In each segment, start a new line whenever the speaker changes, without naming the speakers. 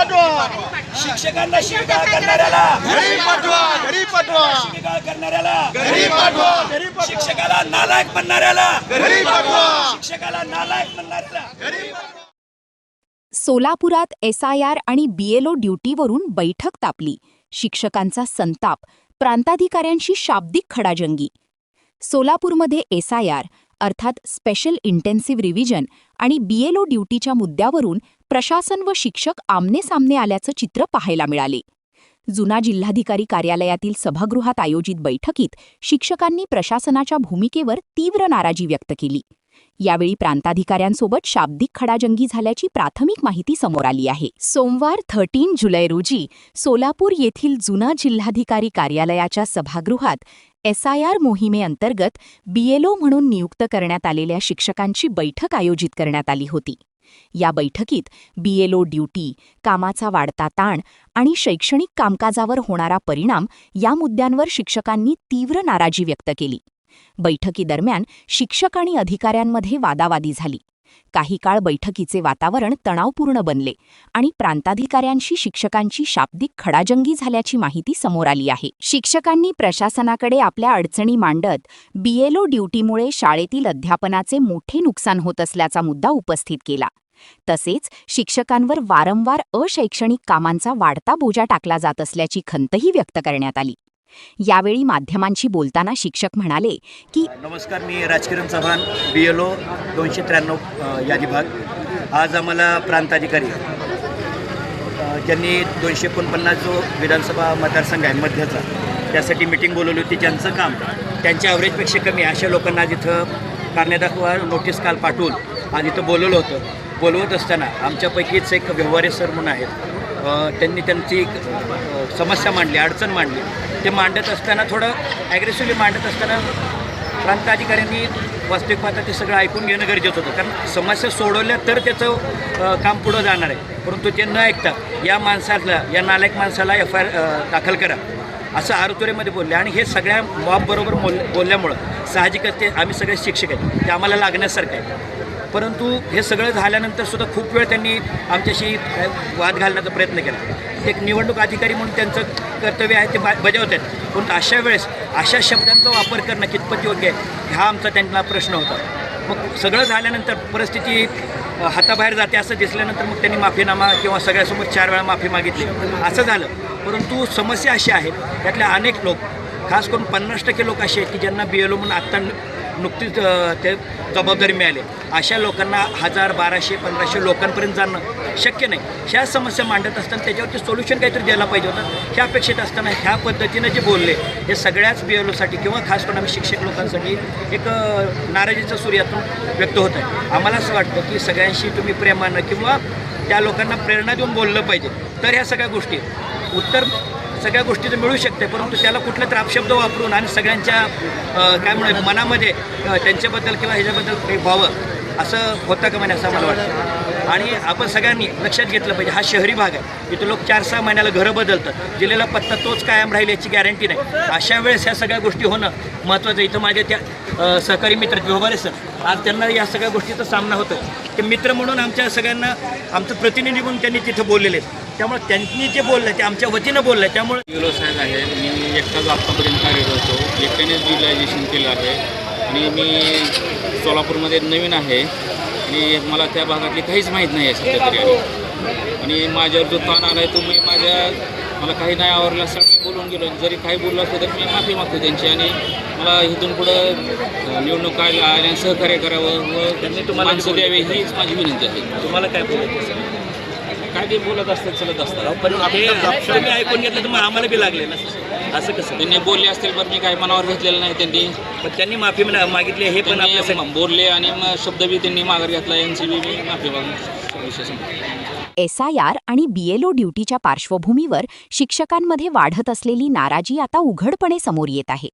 पाठवा.
शिक्षकांना शिवीगाळ करणाऱ्याला
घरी पाठवा. घरी पाठवा.
शिवीगाळ करणाऱ्याला
घरी पाठवा. घरी पाठवा.
शिक्षकाला नालायक म्हणणाऱ्याला
घरी पाठवा.
शिक्षकाला नालायक म्हणणाऱ्याला
घरी पाठवा.
सोलापुरात SIR आणि BLO ड्युटीवरून बैठक तापली. शिक्षकांचा संताप, प्रांताधिकाऱ्यांशी शाब्दिक खडाजंगी. सोलापूरमध्ये SIR अर्थात स्पेशल इंटेन्सिव्ह रिव्हिजन आणि BLO ड्युटीच्या मुद्द्यावरून प्रशासन व शिक्षक आमनेसामने आल्याचं चित्र पाहायला मिळाले. जुना जिल्हाधिकारी कार्यालयातील सभागृहात आयोजित बैठकीत शिक्षकांनी प्रशासनाच्या भूमिकेवर तीव्र नाराजी व्यक्त केली. यावेळी प्रांताधिकाऱ्यांसोबत शाब्दिक खडाजंगी झाल्याची प्राथमिक माहिती समोर आली आहे. सोमवार 13 जुलै रोजी सोलापूर येथील जुना जिल्हाधिकारी कार्यालयाच्या सभागृहात SIR मोहिमेअंतर्गत BLO म्हणून नियुक्त करण्यात आलेल्या शिक्षकांची बैठक आयोजित करण्यात आली होती. या बैठकीत BLO ड्युटी, कामाचा वाढता ताण आणि शैक्षणिक कामकाजावर होणारा परिणाम या मुद्द्यांवर शिक्षकांनी तीव्र नाराजी व्यक्त केली. बैठकीदरम्यान शिक्षक आणि अधिकाऱ्यांमध्ये वादावादी झाली. काही काळ बैठकीचे वातावरण तणावपूर्ण बनले आणि प्रांताधिकाऱ्यांशी शिक्षकांची शाब्दिक खडाजंगी झाल्याची माहिती समोर आली आहे. शिक्षकांनी प्रशासनाकडे आपल्या अडचणी मांडत BLO ड्युटीमुळे शाळेतील अध्यापनाचे मोठे नुकसान होत असल्याचा मुद्दा उपस्थित केला. तसेच शिक्षकांवर वारंवार अशैक्षणिक कामांचा वाढता बोजा टाकला जात असल्याची खंतही व्यक्त करण्यात आली. यावेळी माध्यमांशी बोलताना शिक्षक म्हणाले की
नमस्कार, मी राजकिरण चव्हाण, BLO 293 यादी भाग. आज आम्हाला प्रांताधिकारी ज्यांनी 249 जो विधानसभा मतदारसंघ आहे मध्याचा, त्यासाठी मिटिंग बोलवली होती. ज्यांचं काम त्यांच्या ॲव्हरेजपेक्षा कमी अशा लोकांना आज इथं कारणे नोटीस काल पाठवून आज इथं बोलवलं होतं. बोलवत असताना आमच्यापैकीच एक व्यवहारे सर म्हणून आहेत, त्यांनी त्यांची समस्या मांडली, अडचण मांडली. ते मांडत असताना थोडं ॲग्रेसिव्हली मांडत असताना प्रांताधिकाऱ्यांनी वास्तविक पाहता ते सगळं ऐकून घेणं गरजेचं होतं, कारण समस्या सोडवल्या तर त्याचं काम पुढं जाणार आहे. परंतु ते न ऐकता या माणसाला, या नालायक माणसाला FIR दाखल करा असं आरतुरेमध्ये बोलले. आणि हे सगळ्या मॉबबरोबर बोलल्यामुळं साहजिकच ते आम्ही सगळे शिक्षक आहेत, ते आम्हाला लागण्यासारखं आहे. परंतु हे सगळं झाल्यानंतर सुद्धा खूप वेळ त्यांनी आमच्याशी वाद घालण्याचा प्रयत्न केला. एक निवडणूक अधिकारी म्हणून त्यांचं कर्तव्य आहे ते बजावत आहेत, परंतु अशा वेळेस अशा शब्दांचा वापर करणं कितपत योग्य आहे हा आमचा त्यांना प्रश्न होता. मग सगळं झाल्यानंतर परिस्थिती हाताबाहेर जाते असं दिसल्यानंतर मग त्यांनी माफीनामा किंवा सगळ्यासमोर 4 वेळा माफी मागितली असं झालं. परंतु समस्या अशी आहे, त्यातल्या अनेक लोक, खास करून 50% लोक असे आहेत की ज्यांना BLO म्हणून आत्ता नुकतीच ते जबाबदारी मिळाली. अशा लोकांना 1000, 1200, 1500 लोकांपर्यंत जाणं शक्य नाही. ह्या समस्या मांडत असताना त्याच्यावरती सोल्युशन काहीतरी द्यायला पाहिजे होतं. ह्या अपेक्षित असताना ह्या पद्धतीनं जे बोलले हे सगळ्याच BLOसाठी किंवा खास करून आम्ही शिक्षक लोकांसाठी एक नाराजीचं सूर्यातून व्यक्त होत आहे. आम्हाला असं वाटतं की सगळ्यांशी तुम्ही प्रेमानं किंवा त्या लोकांना प्रेरणा देऊन बोललं पाहिजे, तर ह्या सगळ्या गोष्टी उत्तर सगळ्या गोष्टीचं मिळू शकते. परंतु त्याला कुठला तर अपशब्द वापरून आणि सगळ्यांच्या काय म्हणून मनामध्ये त्यांच्याबद्दल किंवा ह्याच्याबद्दल काही व्हावं असं होतं का म्हणे असं मला वाटतं. आणि आपण सगळ्यांनी लक्षात घेतलं पाहिजे, हा शहरी भाग आहे, इथं लोक 4-6 महिन्याला घरं बदलतात, दिलेला पत्ता तोच कायम राहील याची गॅरंटी नाही. अशा वेळेस ह्या सगळ्या गोष्टी होणं महत्त्वाचं. इथं माझे त्या सहकारी मित्र व्यवहारे सर, आज त्यांना या सगळ्या गोष्टीचा सामना होतो. ते मित्र म्हणून आमच्या सगळ्यांना आमचं प्रतिनिधी म्हणून त्यांनी तिथं बोललेले आहेत. त्यामुळे त्यांनी जे बोललं ते आमच्या वतीनं बोललं. त्यामुळे
BLO साहेब आहे, मी एकटाच आत्तापर्यंत कार्यरत होतो, एकट्यानेच युटिलायझेशन केलं आहे आणि मी सोलापूरमध्ये नवीन आहे आणि मला त्या भागातली काहीच माहीत नाही आहे सध्या तरी. आणि माझ्यावर जो ताण आला आहे तो मला काही नाही आवडलं असं मी बोलून गेलो. जरी काही बोललं असतं तर मी माफी मागतो त्यांची आणि मला इथून पुढं निवडणूक आल्याने सहकार्य करावं व त्यांनी तुम्हाला माणसं द्यावे हीच माझी विनंती आहे.
तुम्हाला काय बोलायचं?
काय ते बोलत असतात, चलत असतात,
पण तुम्ही ऐकून घेतलं तर मग आम्हाला बी लागले ना, असं कसं?
त्यांनी बोलले असतील पण मी काही मनावर घेतलेलं नाही.
त्यांनी माफी मागितली हे पण आपल्या
बोलले आणि मग शब्द बी त्यांनी माघार घेतला, यांची बी मी माफी मागून विषय संपला.
SIR आणि BLO ड्युटीच्या पार्श्वभूमीवर शिक्षकांमध्ये वाढत असलेली नाराजी आता उघडपणे समोर येत आहे.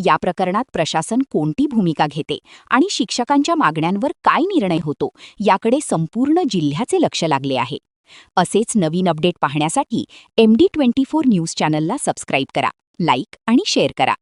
या प्रकरणात प्रशासन कोणती भूमिका घेते आणि शिक्षकांच्या मागण्यांवर काय निर्णय होतो याकडे संपूर्ण जिल्ह्याचे लक्ष लागले आहे. असेच नवीन अपडेट पाहण्यासाठी MD24 न्यूज चॅनलला सबस्क्राईब करा, लाईक आणि शेअर करा.